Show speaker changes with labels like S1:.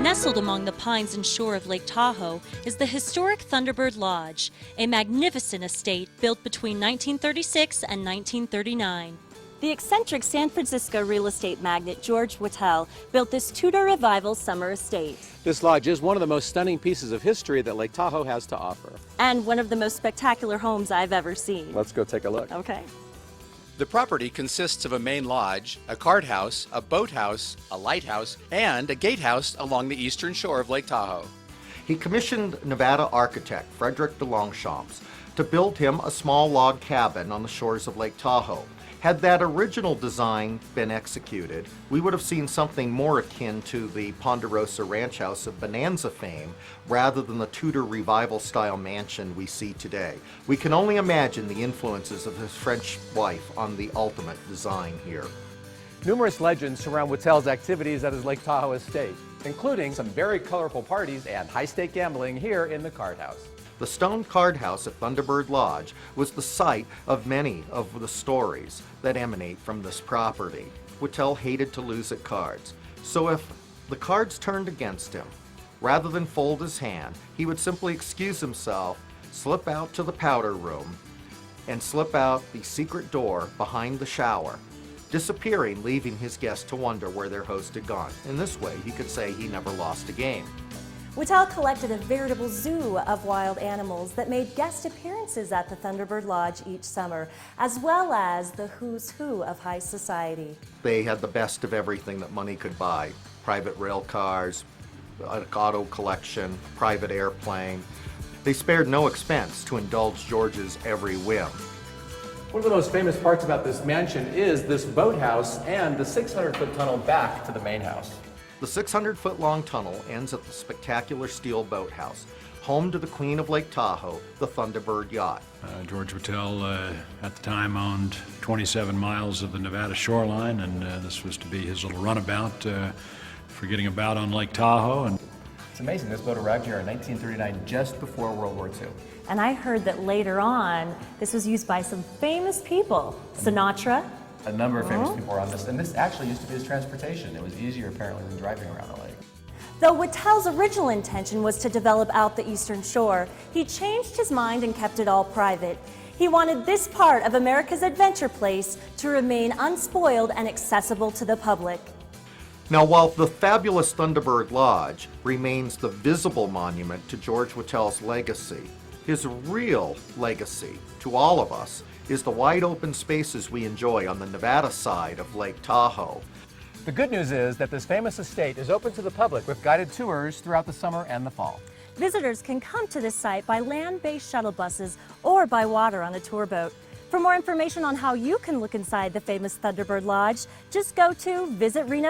S1: Nestled among the pines and shore of Lake Tahoe is the historic Thunderbird Lodge, a magnificent estate built between 1936 and 1939. The eccentric San Francisco real estate magnate George Whitell built this Tudor Revival summer estate.
S2: This lodge is one of the most stunning pieces of history that Lake Tahoe has to offer.
S1: And one of the most spectacular homes I've ever seen.
S2: Let's go take a look.
S1: Okay.
S3: The property consists of a main lodge, a card house, a boathouse, a lighthouse, and a gatehouse along the eastern shore of Lake Tahoe.
S4: He commissioned Nevada architect Frederick de Longchamps to build him a small log cabin on the shores of Lake Tahoe. Had that original design been executed, we would have seen something more akin to the Ponderosa Ranch House of Bonanza fame rather than the Tudor Revival style mansion we see today. We can only imagine the influences of his French wife on the ultimate design here.
S2: Numerous legends surround Whittell's activities at his Lake Tahoe estate, including some very colorful parties and high-stake gambling here in the card house.
S4: The stone card house at Thunderbird Lodge was the site of many of the stories that emanate from this property. Whittell hated to lose at cards, so if the cards turned against him, rather than fold his hand, he would simply excuse himself, slip out to the powder room, and slip out the secret door behind the shower, disappearing, leaving his guests to wonder where their host had gone. In this way, he could say he never lost a game.
S1: Whittell collected a veritable zoo of wild animals that made guest appearances at the Thunderbird Lodge each summer, as well as the who's who of high society.
S4: They had the best of everything that money could buy. Private rail cars, an auto collection, private airplane. They spared no expense to indulge George's every whim.
S2: One of the most famous parts about this mansion is this boathouse and the 600-foot tunnel back to the main house.
S4: The 600-foot-long tunnel ends at the spectacular steel boathouse, home to the Queen of Lake Tahoe, the Thunderbird yacht.
S5: George Whittell at the time owned 27 miles of the Nevada shoreline, and this was to be his little runabout for getting about on Lake Tahoe. And
S6: it's amazing, this boat arrived here in 1939, just before World War II.
S1: And I heard that later on, this was used by some famous people. Sinatra.
S6: A number of famous people were on this, and this actually used to be his transportation. It was easier, apparently, than driving around the lake.
S1: Though Whittell's original intention was to develop out the eastern shore, he changed his mind and kept it all private. He wanted this part of America's adventure place to remain unspoiled and accessible to the public.
S4: Now, while the fabulous Thunderbird Lodge remains the visible monument to George Whittell's legacy, his real legacy to all of us is the wide open spaces we enjoy on the Nevada side of Lake Tahoe.
S2: The good news is that this famous estate is open to the public with guided tours throughout the summer and the fall.
S1: Visitors can come to this site by land-based shuttle buses or by water on a tour boat. For more information on how you can look inside the famous Thunderbird Lodge, just go to Visit Reno.